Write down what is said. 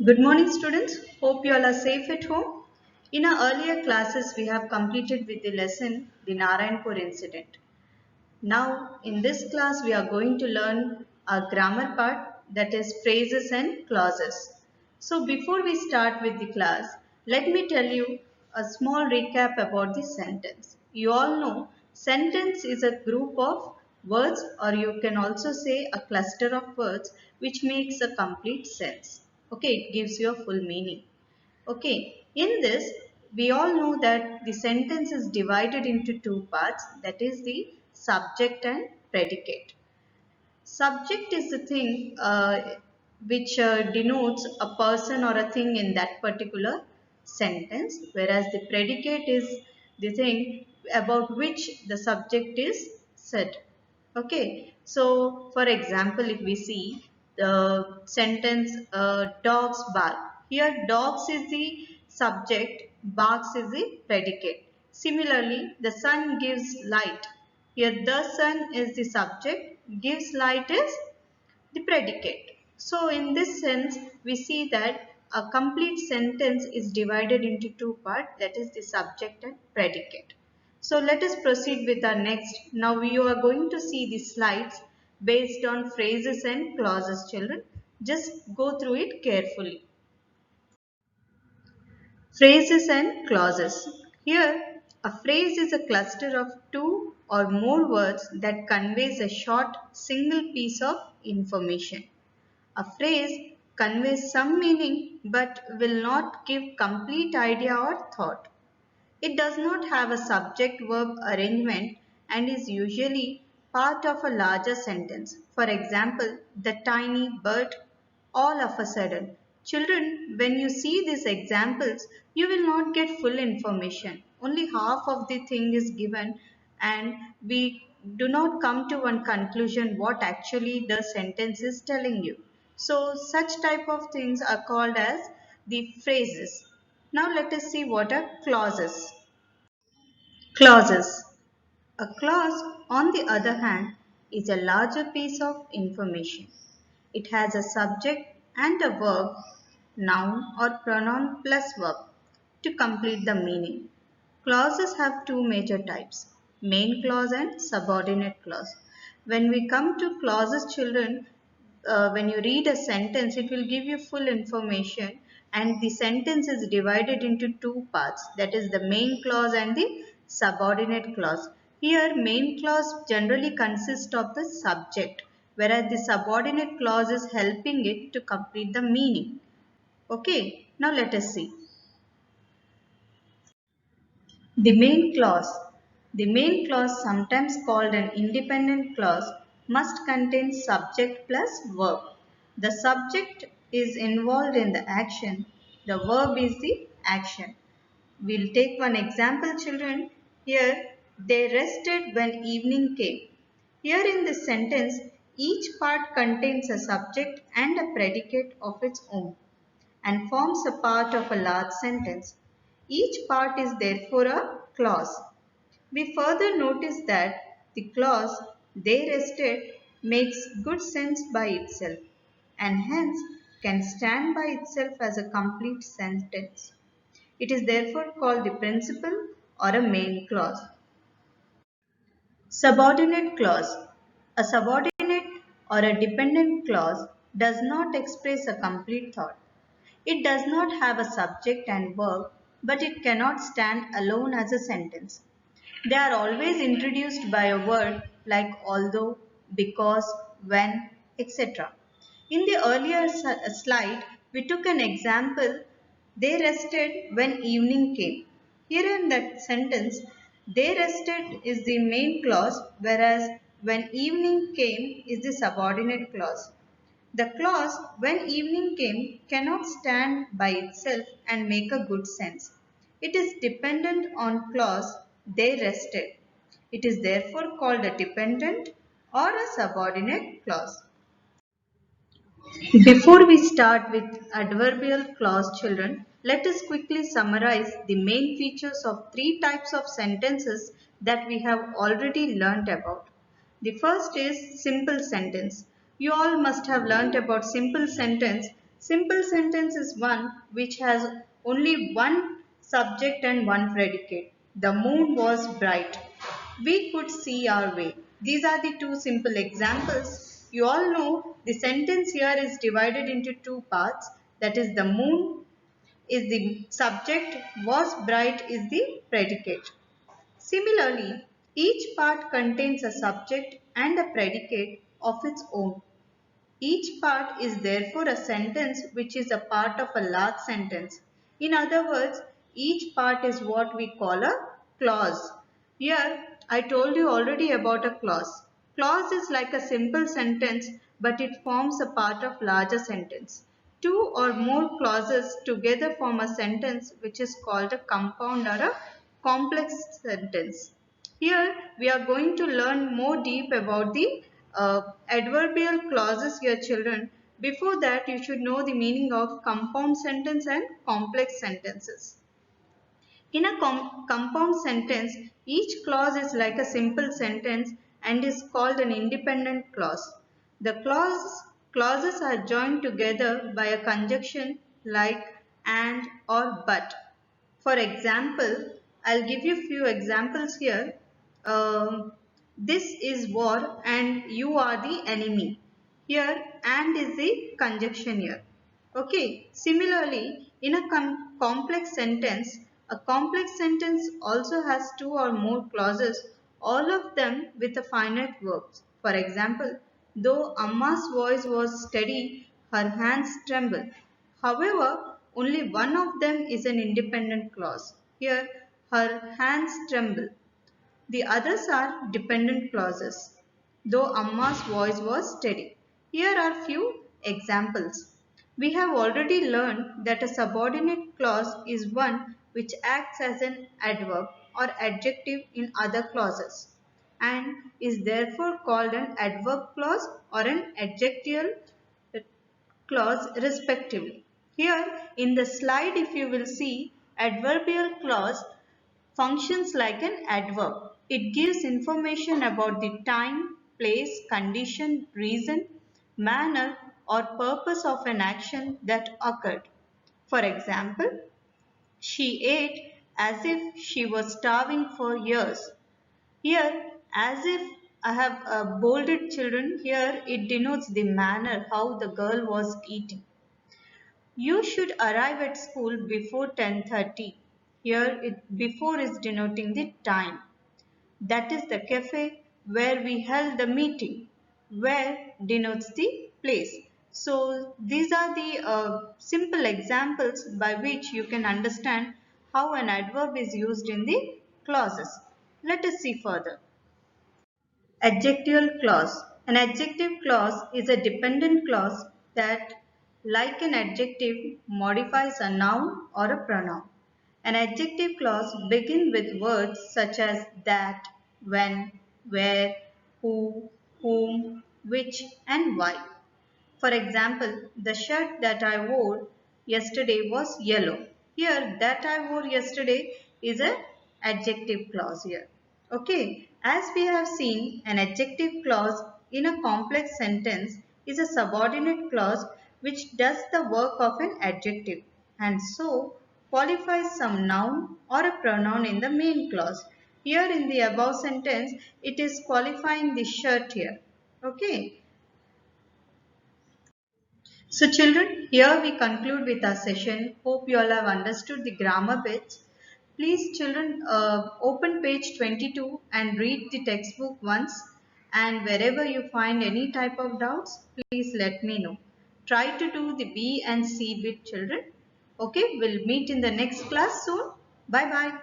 Good morning, students. Hope you all are safe at home. In our earlier classes, we have completed with the lesson the Narayanpur incident. Now, in this class, we are going to learn a grammar part, that is phrases and clauses. So, before we start with the class, let me tell you a small recap about the sentence. You all know sentence is a group of words, or you can also say a cluster of words which makes a complete sense. Okay, it gives you a full meaning. Okay, in this, we all know that the sentence is divided into two parts, that is the subject and predicate. Subject is the thing which denotes a person or a thing in that particular sentence, whereas the predicate is the thing about which the subject is said. Okay, so for example, if we see the sentence dogs bark, here dogs is the subject, barks is the predicate. Similarly, the sun gives light. Here the sun is the subject, gives light is the predicate. So in this sense, we see that a complete sentence is divided into two parts, that is the subject and predicate. So let us proceed with our next. Now we are going to see the slides based on phrases and clauses, children. Just go through it carefully. Phrases and clauses. Here, a phrase is a cluster of two or more words that conveys a short single piece of information. A phrase conveys some meaning but will not give complete idea or thought. It does not have a subject-verb arrangement and is usually part of a larger sentence. For example, the tiny bird all of a sudden. Children, when you see these examples, you will not get full information. Only half of the thing is given and we do not come to one conclusion what actually the sentence is telling you. So such type of things are called as the phrases. Now let us see what are clauses. Clauses. A clause, on the other hand, is a larger piece of information. It has a subject and a verb, noun or pronoun plus verb to complete the meaning. Clauses have two major types, main clause and subordinate clause. When we come to clauses, children, when you read a sentence, it will give you full information and the sentence is divided into two parts, that is the main clause and the subordinate clause. Here, main clause generally consists of the subject, whereas the subordinate clause is helping it to complete the meaning. Okay, now let us see. The main clause. The main clause, sometimes called an independent clause, must contain subject plus verb. The subject is involved in the action. The verb is the action. We'll take one example, children. Here, they rested when evening came. Here in this sentence, each part contains a subject and a predicate of its own and forms a part of a large sentence. Each part is therefore a clause. We further notice that the clause they rested makes good sense by itself and hence can stand by itself as a complete sentence. It is therefore called the principal or a main clause. Subordinate clause. A subordinate or a dependent clause does not express a complete thought. It does not have a subject and verb, but it cannot stand alone as a sentence. They are always introduced by a word like although, because, when, etc. In the earlier slide, we took an example, they rested when evening came. Here in that sentence, they rested is the main clause, whereas when evening came is the subordinate clause. The clause when evening came cannot stand by itself and make a good sense. It is dependent on clause they rested. It is therefore called a dependent or a subordinate clause. Before we start with adverbial clause, children, let us quickly summarize the main features of three types of sentences that we have already learnt about. The first is simple sentence. You all must have learnt about simple sentence. Simple sentence is one which has only one subject and one predicate. The moon was bright. We could see our way. These are the two simple examples. You all know the sentence here is divided into two parts. That is, the moon is the subject, was bright is the predicate. Similarly, each part contains a subject and a predicate of its own. Each part is therefore a sentence which is a part of a large sentence. In other words, each part is what we call a clause. Here, I told you already about a clause. Clause is like a simple sentence, but it forms a part of larger sentence. Two or more clauses together form a sentence which is called a compound or a complex sentence. Here we are going to learn more deep about the adverbial clauses here, children. Before that, you should know the meaning of compound sentence and complex sentences. In a compound sentence, each clause is like a simple sentence and is called an independent clause. The clauses are joined together by a conjunction like and or but. For example, I'll give you few examples here. This is war and you are the enemy. Here and is the conjunction here. Okay. Similarly, in a complex sentence also has two or more clauses, all of them with a finite verbs. For example, though Amma's voice was steady, her hands trembled. However, only one of them is an independent clause. Here, her hands tremble. The others are dependent clauses, though Amma's voice was steady. Here are few examples. We have already learned that a subordinate clause is one which acts as an adverb or adjective in other clauses and is therefore called an adverb clause or an adjectival clause respectively. Here in the slide, if you will see, adverbial clause functions like an adverb. It gives information about the time, place, condition, reason, manner or purpose of an action that occurred. For example, she ate as if she was starving for years. Here, as if I have bolded children, here it denotes the manner how the girl was eating. You should arrive at school before 10:30. Here, before is denoting the time. That is the cafe where we held the meeting. Where denotes the place. So, these are the simple examples by which you can understand how an adverb is used in the clauses. Let us see further. Adjectival clause. An adjective clause is a dependent clause that, like an adjective, modifies a noun or a pronoun. An adjective clause begins with words such as that, when, where, who, whom, which, and why. For example, the shirt that I wore yesterday was yellow. Here, that I wore yesterday is an adjective clause here. Okay, as we have seen, an adjective clause in a complex sentence is a subordinate clause which does the work of an adjective and so qualifies some noun or a pronoun in the main clause. Here in the above sentence, it is qualifying the shirt here. Okay. So children, here we conclude with our session. Hope you all have understood the grammar bits. Please children, open page 22 and read the textbook once, and wherever you find any type of doubts, please let me know. Try to do the B and C bit children. Okay, we'll meet in the next class soon. Bye bye.